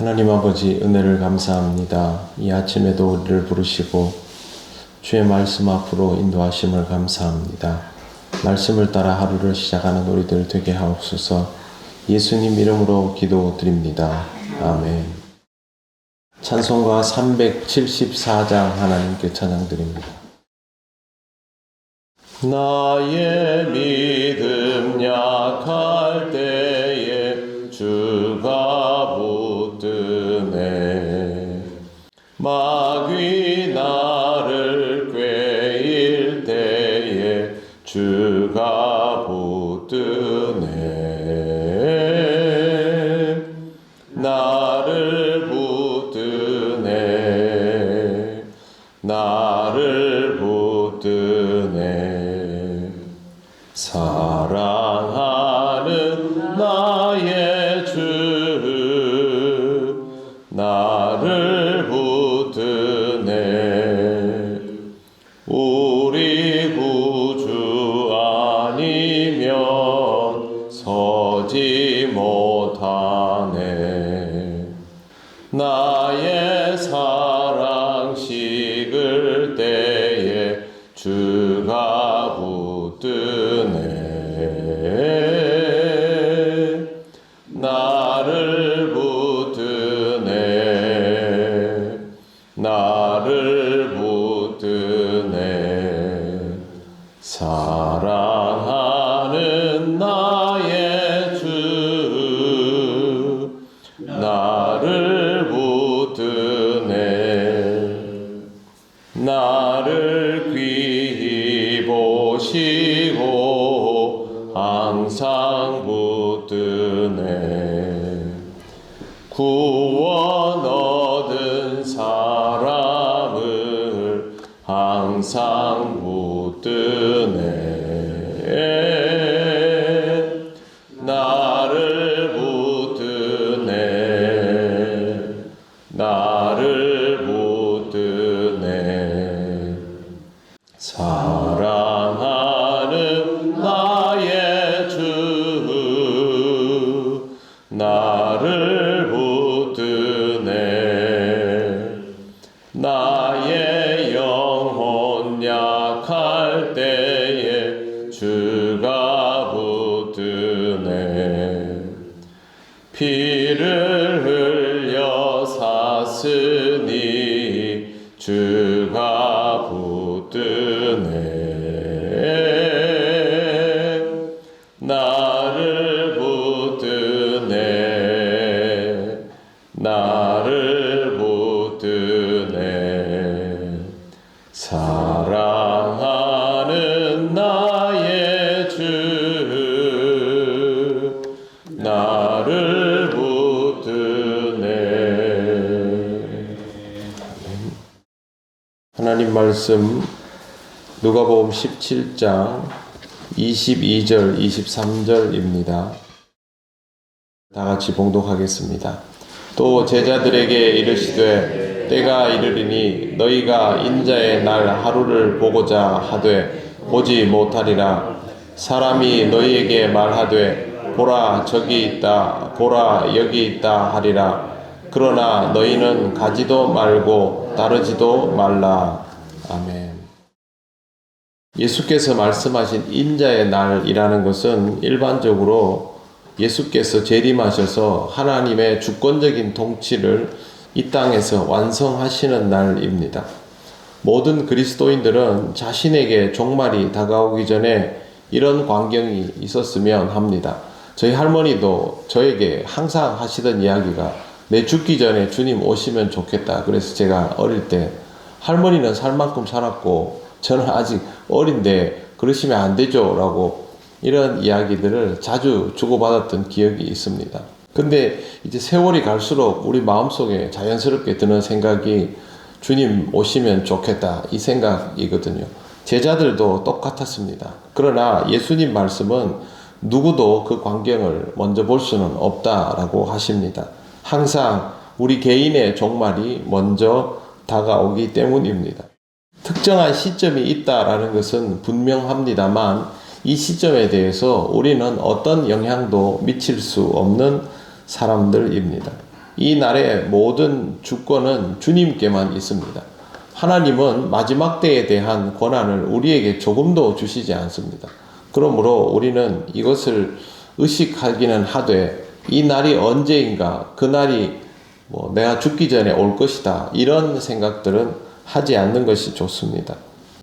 하나님 아버지 은혜를 감사합니다. 이 아침에도 우리를 부르시고 주의 말씀 앞으로 인도하심을 감사합니다. 말씀을 따라 하루를 시작하는 우리들 되게 하옵소서. 예수님 이름으로 기도드립니다. 아멘. 찬송가 374장 하나님께 찬양드립니다. 나의 믿음 약할 때에 주가 붙드네. 마귀 나를 꾀일 때에 주가 붙드네. 나를 붙드네. 나를 붙드네. 사랑하는 나의 주 나를 붙드네. 우리 구주 아니면 서지 못하네. 나의 사랑 식을 때에 주가 붙드네. 나를 붙드네. 나를 붙드네. 사랑하는 나의 주 나를 붙드네. 나를 귀히 보시고 항상 붙드네. 구원 얻은 사람을 항상 붙드네. 나를 붙드네. 나를 붙드네. 사랑하는 나의 주 나를 붙드네. 나의 영혼 약할 때에 주가 붙드네. 피를 흘려 샀으니 주가 붙드네. 나를 붙드네. 나를 붙드네. 사랑하는 나의 주 나를 붙드네. 하나님 말씀 누가복음 17장 22절 23절입니다. 다 같이 봉독하겠습니다. 또 제자들에게 이르시되 때가 이르리니 너희가 인자의 날 하루를 보고자 하되 보지 못하리라. 사람이 너희에게 말하되 보라 저기 있다 보라 여기 있다 하리라. 그러나 너희는 가지도 말고 따르지도 말라. 아멘. 예수께서 말씀하신 인자의 날이라는 것은 일반적으로 예수께서 재림하셔서 하나님의 주권적인 통치를 이 땅에서 완성하시는 날입니다. 모든 그리스도인들은 자신에게 종말이 다가오기 전에 이런 광경이 있었으면 합니다. 저희 할머니도 저에게 항상 하시던 이야기가 내 죽기 전에 주님 오시면 좋겠다. 그래서 제가 어릴 때 할머니는 살 만큼 살았고 저는 아직 어린데 그러시면 안 되죠 라고 이런 이야기들을 자주 주고받았던 기억이 있습니다. 근데 이제 세월이 갈수록 우리 마음속에 자연스럽게 드는 생각이 주님 오시면 좋겠다 이 생각이거든요. 제자들도 똑같았습니다. 그러나 예수님 말씀은 누구도 그 광경을 먼저 볼 수는 없다라고 하십니다. 항상 우리 개인의 종말이 먼저 다가오기 때문입니다. 특정한 시점이 있다라는 것은 분명합니다만 이 시점에 대해서 우리는 어떤 영향도 미칠 수 없는 사람들입니다. 이 날의 모든 주권은 주님께만 있습니다. 하나님은 마지막 때에 대한 권한을 우리에게 조금도 주시지 않습니다. 그러므로 우리는 이것을 의식하기는 하되 이 날이 언제인가, 그 날이 내가 죽기 전에 올 것이다, 이런 생각들은 하지 않는 것이 좋습니다.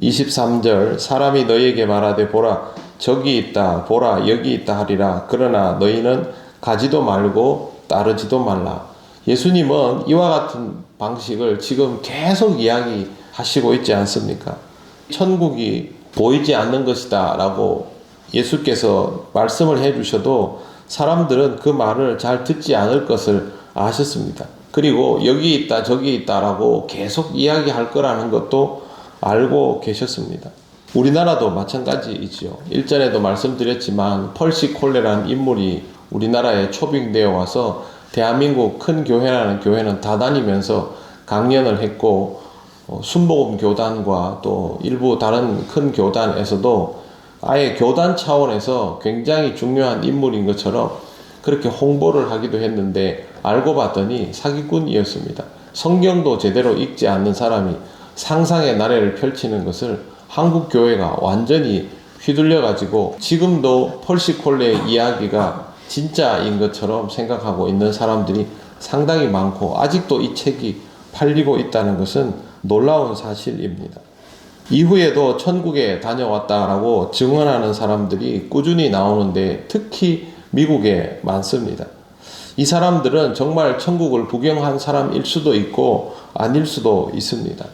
23절 사람이 너희에게 말하되 보라 저기 있다, 보라 여기 있다 하리라. 그러나 너희는 가지도 말고 따르지도 말라. 예수님은 이와 같은 방식을 지금 계속 이야기하시고 있지 않습니까? 천국이 보이지 않는 것이다 라고 예수께서 말씀을 해주셔도 사람들은 그 말을 잘 듣지 않을 것을 아셨습니다. 그리고 여기 있다 저기 있다 라고 계속 이야기할 거라는 것도 알고 계셨습니다. 우리나라도 마찬가지이지요. 일전에도 말씀드렸지만 펄시 콜레라는 인물이 우리나라에 초빙되어 와서 대한민국 큰 교회라는 교회는 다 다니면서 강연을 했고 순복음 교단과 또 일부 다른 큰 교단에서도 아예 교단 차원에서 굉장히 중요한 인물인 것처럼 그렇게 홍보를 하기도 했는데 알고 봤더니 사기꾼이었습니다. 성경도 제대로 읽지 않는 사람이 상상의 나래를 펼치는 것을 한국 교회가 완전히 휘둘려 가지고 지금도 펄시콜레의 이야기가 진짜인 것처럼 생각하고 있는 사람들이 상당히 많고 아직도 이 책이 팔리고 있다는 것은 놀라운 사실입니다. 이후에도 천국에 다녀왔다라고 증언하는 사람들이 꾸준히 나오는데 특히 미국에 많습니다. 이 사람들은 정말 천국을 구경한 사람일 수도 있고 아닐 수도 있습니다.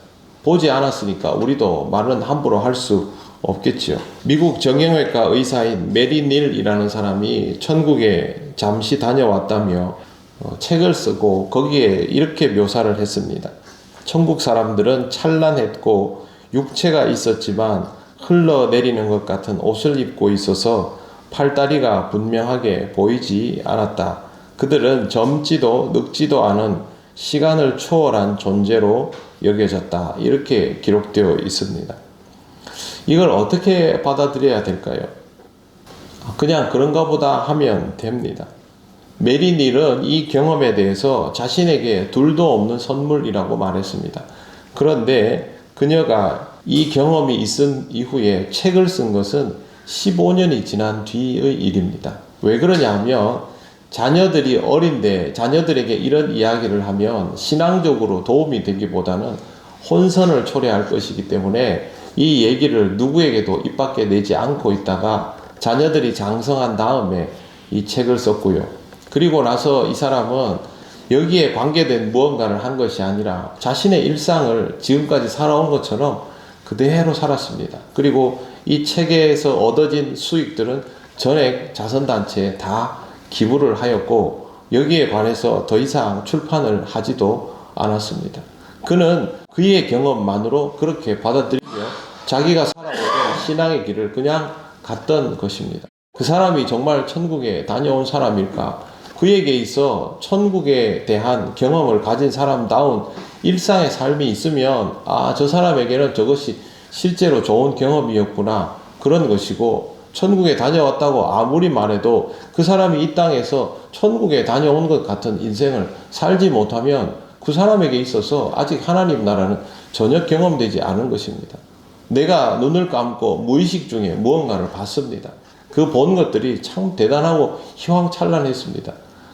보지 않았으니까 우리도 말은 함부로 할 수 없겠지요. 미국 정형외과 의사인 메리 닐이라는 사람이 천국에 잠시 다녀왔다며 책을 쓰고 거기에 이렇게 묘사를 했습니다. 천국 사람들은 찬란했고 육체가 있었지만 흘러내리는 것 같은 옷을 입고 있어서 팔다리가 분명하게 보이지 않았다. 그들은 젊지도 늙지도 않은 시간을 초월한 존재로 여겨졌다. 이렇게 기록되어 있습니다. 이걸 어떻게 받아들여야 될까요? 그냥 그런가 보다 하면 됩니다. 메리 닐은 이 경험에 대해서 자신에게 둘도 없는 선물이라고 말했습니다. 그런데 그녀가 이 경험이 있은 이후에 책을 쓴 것은 15년이 지난 뒤의 일입니다. 왜 그러냐면 자녀들이 어린데 자녀들에게 이런 이야기를 하면 신앙적으로 도움이 되기보다는 혼선을 초래할 것이기 때문에 이 얘기를 누구에게도 입 밖에 내지 않고 있다가 자녀들이 장성한 다음에 이 책을 썼고요. 그리고 나서 이 사람은 여기에 관계된 무언가를 한 것이 아니라 자신의 일상을 지금까지 살아온 것처럼 그대로 살았습니다. 그리고 이 책에서 얻어진 수익들은 전액 자선단체에 다 기부를 하였고 여기에 관해서 더 이상 출판을 하지도 않았습니다. 그는 그의 경험만으로 그렇게 받아들이며 자기가 살아오던 신앙의 길을 그냥 갔던 것입니다. 그 사람이 정말 천국에 다녀온 사람일까? 그에게 있어 천국에 대한 경험을 가진 사람다운 일상의 삶이 있으면 저 사람에게는 저것이 실제로 좋은 경험이었구나 그런 것이고 천국에 다녀왔다고 아무리 말해도 그 사람이 이 땅에서 천국에 다녀온 것 같은 인생을 살지 못하면 그 사람에게 있어서 아직 하나님 나라는 전혀 경험되지 않은 것입니다. 내가 눈을 감고 무의식 중에 무언가를 봤습니다. 그 본 것들이 참 대단하고 희망찬란했습니다.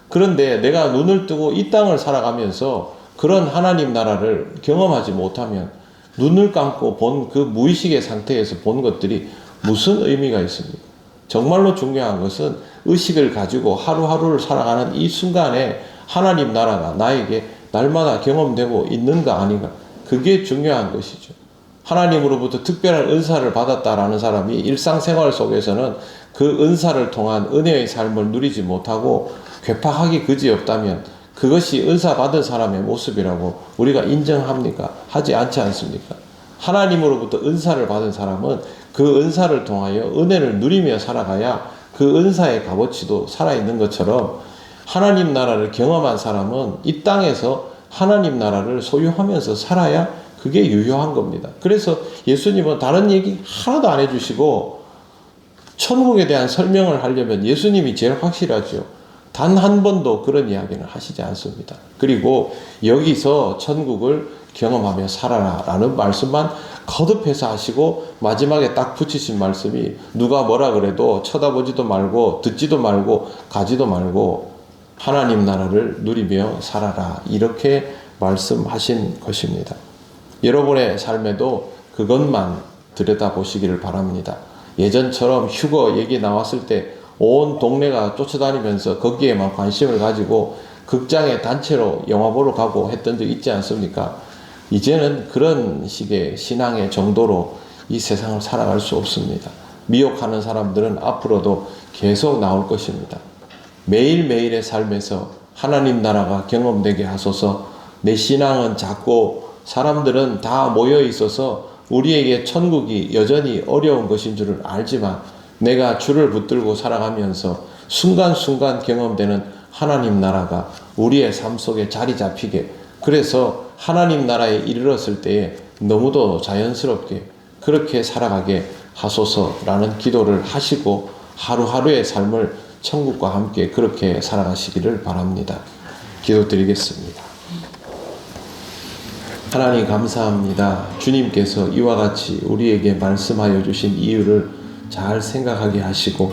그런데 내가 눈을 뜨고 이 땅을 살아가면서 그런 하나님 나라를 경험하지 못하면 눈을 감고 본 그 무의식의 상태에서 본 것들이 무슨 의미가 있습니까? 정말로 중요한 것은 의식을 가지고 하루하루를 살아가는 이 순간에 하나님 나라가 나에게 날마다 경험되고 있는가 아닌가, 그게 중요한 것이죠. 하나님으로부터 특별한 은사를 받았다라는 사람이 일상생활 속에서는 그 은사를 통한 은혜의 삶을 누리지 못하고 괴팍하기 그지없다면 그것이 은사 받은 사람의 모습이라고 우리가 인정합니까? 하지 않지 않습니까? 하나님으로부터 은사를 받은 사람은 그 은사를 통하여 은혜를 누리며 살아가야 그 은사의 값어치도 살아있는 것처럼 하나님 나라를 경험한 사람은 이 땅에서 하나님 나라를 소유하면서 살아야 그게 유효한 겁니다. 그래서 예수님은 다른 얘기 하나도 안 해주시고 천국에 대한 설명을 하려면 예수님이 제일 확실하죠. 단 한 번도 그런 이야기는 하시지 않습니다. 그리고 여기서 천국을 경험하며 살아라 라는 말씀만 거듭해서 하시고 마지막에 딱 붙이신 말씀이 누가 뭐라 그래도 쳐다보지도 말고 듣지도 말고 가지도 말고 하나님 나라를 누리며 살아라, 이렇게 말씀하신 것입니다. 여러분의 삶에도 그것만 들여다보시기를 바랍니다. 예전처럼 휴거 얘기 나왔을 때 온 동네가 쫓아다니면서 거기에만 관심을 가지고 극장에 단체로 영화 보러 가고 했던 적 있지 않습니까? 이제는 그런 식의 신앙의 정도로 이 세상을 살아갈 수 없습니다. 미혹하는 사람들은 앞으로도 계속 나올 것입니다. 매일매일의 삶에서 하나님 나라가 경험되게 하소서. 내 신앙은 작고 사람들은 다 모여 있어서 우리에게 천국이 여전히 어려운 것인 줄을 알지만 내가 주를 붙들고 살아가면서 순간순간 경험되는 하나님 나라가 우리의 삶 속에 자리 잡히게, 그래서 하나님 나라에 이르렀을 때에 너무도 자연스럽게 그렇게 살아가게 하소서라는 기도를 하시고 하루하루의 삶을 천국과 함께 그렇게 살아가시기를 바랍니다. 기도드리겠습니다. 하나님 감사합니다. 주님께서 이와 같이 우리에게 말씀하여 주신 이유를 잘 생각하게 하시고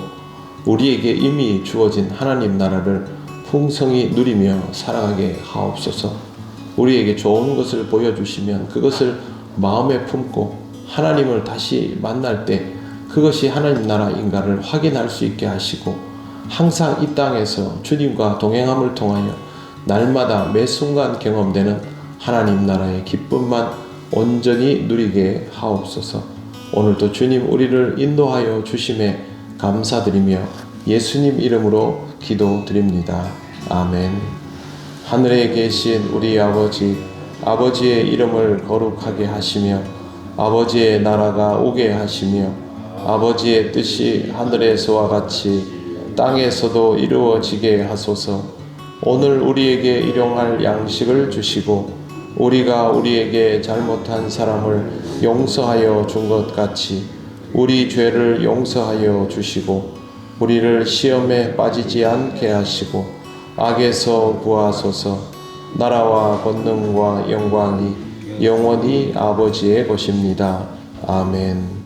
우리에게 이미 주어진 하나님 나라를 풍성히 누리며 살아가게 하옵소서. 우리에게 좋은 것을 보여주시면 그것을 마음에 품고 하나님을 다시 만날 때 그것이 하나님 나라인가를 확인할 수 있게 하시고 항상 이 땅에서 주님과 동행함을 통하여 날마다 매 순간 경험되는 하나님 나라의 기쁨만 온전히 누리게 하옵소서. 오늘도 주님 우리를 인도하여 주심에 감사드리며 예수님 이름으로 기도드립니다. 아멘. 하늘에 계신 우리 아버지, 아버지의 이름을 거룩하게 하시며 아버지의 나라가 오게 하시며 아버지의 뜻이 하늘에서와 같이 땅에서도 이루어지게 하소서. 오늘 우리에게 일용할 양식을 주시고 우리가 우리에게 잘못한 사람을 용서하여 준 것 같이 우리 죄를 용서하여 주시고 우리를 시험에 빠지지 않게 하시고 악에서 구하소서. 나라와 권능과 영광이 영원히 아버지의 것입니다. 아멘.